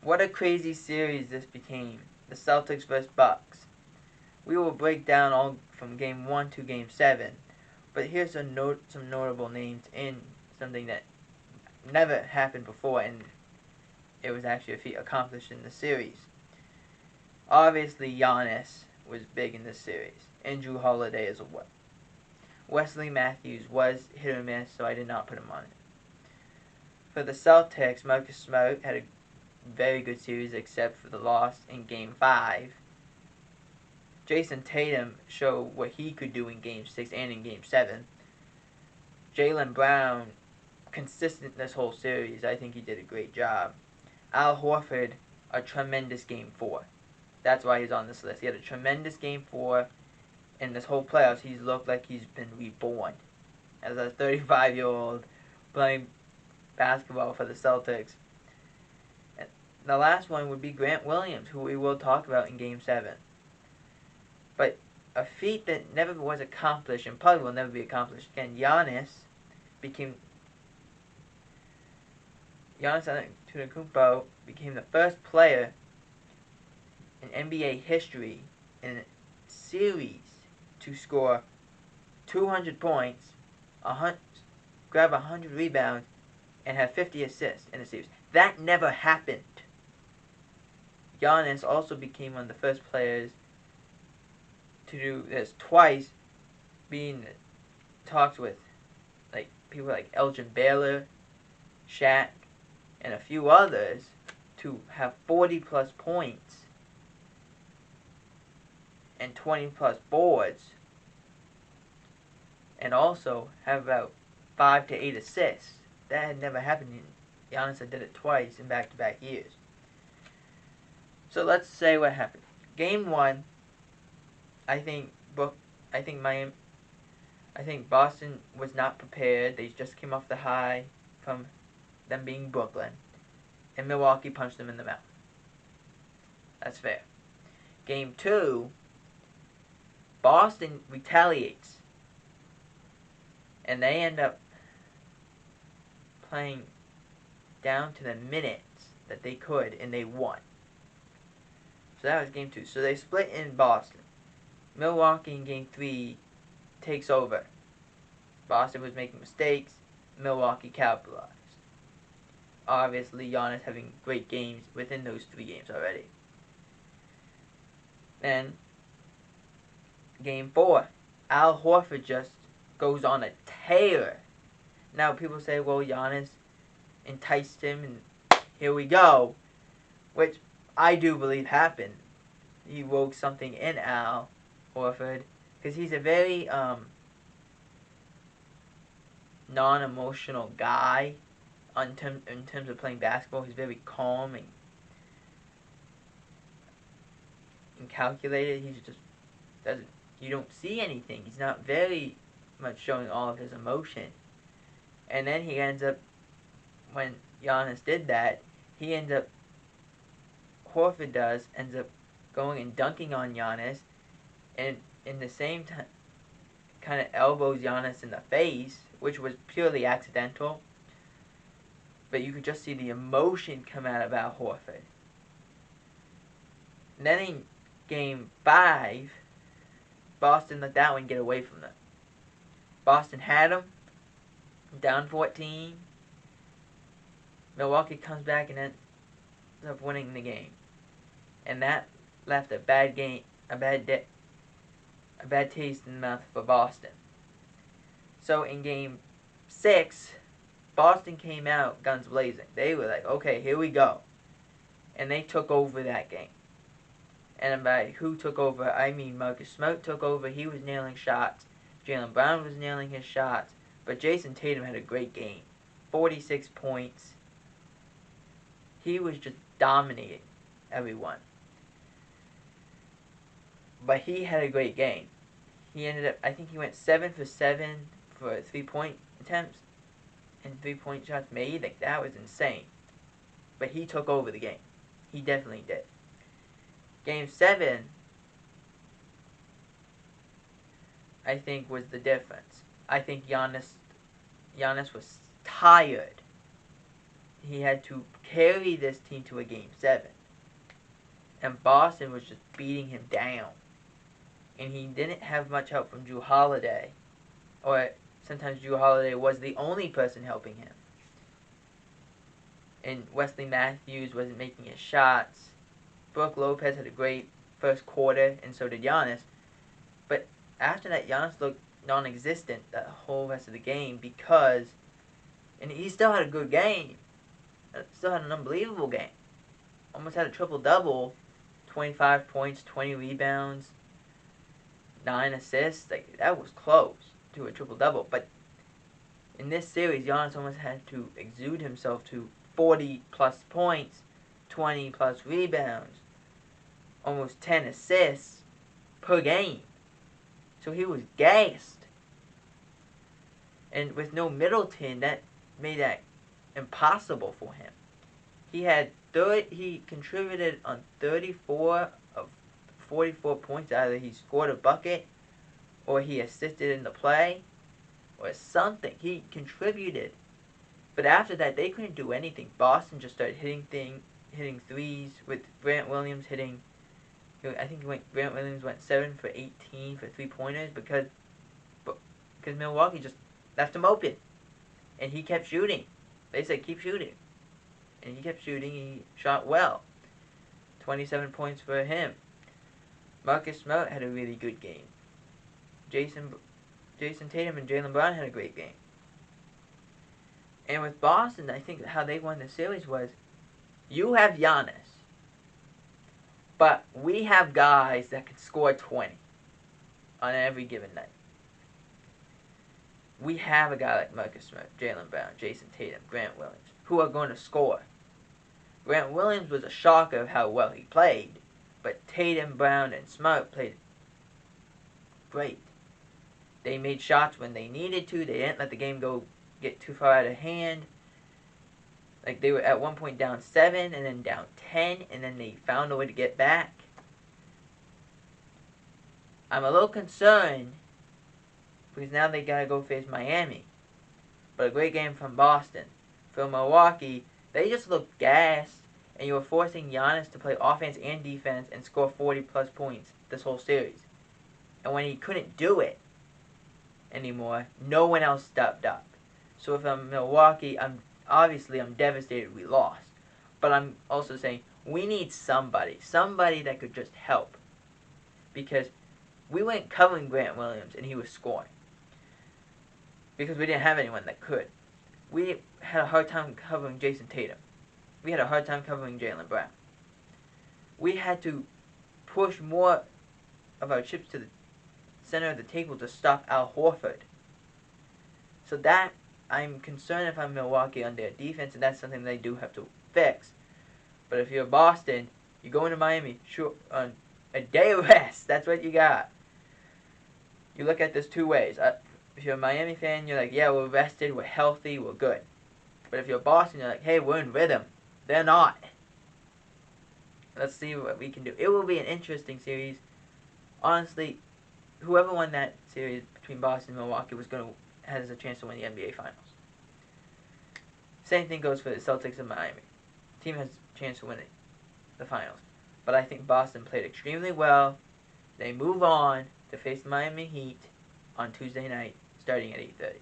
What a crazy series this became. The Celtics vs. Bucks. We will break down all from Game 1 to Game 7. But here's some notable names in something that never happened before, and it was actually a feat accomplished in the series. Obviously, Giannis was big in this series, and Drew Holiday as well. Wesley Matthews was hit or miss, so I did not put him on it. For the Celtics, Marcus Smart had a very good series except for the loss in Game 5. Jason Tatum showed what he could do in Game 6 and in Game 7. Jaylen Brown, consistent this whole series. I think he did a great job. Al Horford, a tremendous Game 4. That's why he's on this list. He had a tremendous Game 4. In this whole playoffs, he's looked like he's been reborn. As a 35-year-old playing basketball for the Celtics. And the last one would be Grant Williams, who we will talk about in Game 7. But a feat that never was accomplished, and probably will never be accomplished again, Giannis Antetokounmpo became the first player in NBA history in a series to score 200 points, grab 100 rebounds, and have 50 assists in a series. That never happened. Giannis also became one of the first players to do this twice, being talks with people like Elgin Baylor, Shaq, and a few others to have 40 plus points and 20 plus boards, and also have about 5 to 8 assists. That had never happened. Giannis did it twice in back-to-back years. So let's say what happened. Game 1, I think Boston was not prepared. They just came off the high from them being Brooklyn, and Milwaukee punched them in the mouth. That's fair. Game 2, Boston retaliates, and they end up playing down to the minutes that they could, and they won. So that was Game 2. So they split in Boston. Milwaukee in Game 3 takes over. Boston was making mistakes. Milwaukee capitalized. Obviously, Giannis having great games within those 3 games already. Then, Game 4, Al Horford just goes on a tear. Now, people say, well, Giannis enticed him, and here we go. Which I do believe happened. He woke something in Al Horford, because he's a very non-emotional guy in terms of playing basketball. He's very calm and calculated. He just doesn't. You don't see anything. He's not very much showing all of his emotion. And then he ends up, when Giannis did that, Horford ends up going and dunking on Giannis, and in the same time, kind of elbows Giannis in the face, which was purely accidental. But you could just see the emotion come out of Al Horford. And then in Game 5, Boston let that one get away from them. Boston had them, down 14. Milwaukee comes back and ends up winning the game. And that left a bad taste in the mouth for Boston. So in Game 6, Boston came out guns blazing. They were like, okay, here we go. And they took over that game. And by who took over, I mean Marcus Smart took over. He was nailing shots. Jaylen Brown was nailing his shots. But Jason Tatum had a great game. 46 points. He was just dominating everyone. But he had a great game. He ended up, I think he went 7 for 7 for 3-point attempts and 3-point shots made. Like, that was insane. But he took over the game. He definitely did. Game 7, I think, was the difference. I think Giannis was tired. he had to carry this team to a Game 7. And Boston was just beating him down. And he didn't have much help from Drew Holiday. Or sometimes Drew Holiday was the only person helping him. And Wesley Matthews wasn't making his shots. Brook Lopez had a great first quarter, and so did Giannis. But after that, Giannis looked non-existent the whole rest of the game because, and he still had a good game. Still had an unbelievable game. Almost had a triple-double. 25 points, 20 rebounds, 9 assists. Like, that was close to a triple-double. But in this series, Giannis almost had to exude himself to 40-plus points, 20-plus rebounds, almost 10 assists per game. So he was gassed. And with no Middleton, that made that impossible for him. He contributed on 34 of 44 points. Either he scored a bucket, or he assisted in the play, or something. He contributed. But after that, they couldn't do anything. Boston just started hitting threes, with Grant Williams hitting. I think Grant Williams went 7 for 18 for 3-pointers because Milwaukee just left him open, and he kept shooting. They said keep shooting, and he kept shooting. He shot well. 27 points for him. Marcus Smart had a really good game. Jason Tatum and Jaylen Brown had a great game. And with Boston, I think how they won the series was, you have Giannis, but we have guys that can score 20 on every given night. We have a guy like Marcus Smart, Jaylen Brown, Jason Tatum, Grant Williams, who are going to score. Grant Williams was a shocker of how well he played, but Tatum, Brown, and Smart played great. They made shots when they needed to. They didn't let the game get too far out of hand. Like, they were at one point down 7 and then down 10, and then they found a way to get back. I'm a little concerned because now they gotta go face Miami. But a great game from Boston. For Milwaukee, they just looked gassed, and you were forcing Giannis to play offense and defense and score 40-plus points this whole series. And when he couldn't do it anymore, no one else stepped up. So if I'm Milwaukee, I'm devastated we lost. But I'm also saying we need somebody that could just help. Because we went covering Grant Williams and he was scoring. Because we didn't have anyone that could. We had a hard time covering Jason Tatum. We had a hard time covering Jaylen Brown. We had to push more of our chips to the center of the table to stop Al Horford. So that, I'm concerned if I'm Milwaukee on their defense, and that's something they do have to fix. But if you're Boston, you go into Miami on a day of rest. That's what you got. You look at this two ways. If you're a Miami fan, you're like, yeah, we're rested, we're healthy, we're good. But if you're Boston, you're like, hey, we're in rhythm. They're not. Let's see what we can do. It will be an interesting series. Honestly, whoever won that series between Boston and Milwaukee has a chance to win the NBA Finals. Same thing goes for the Celtics and Miami. The team has a chance to win the Finals. But I think Boston played extremely well. They move on to face the Miami Heat on Tuesday night, starting at 8:30.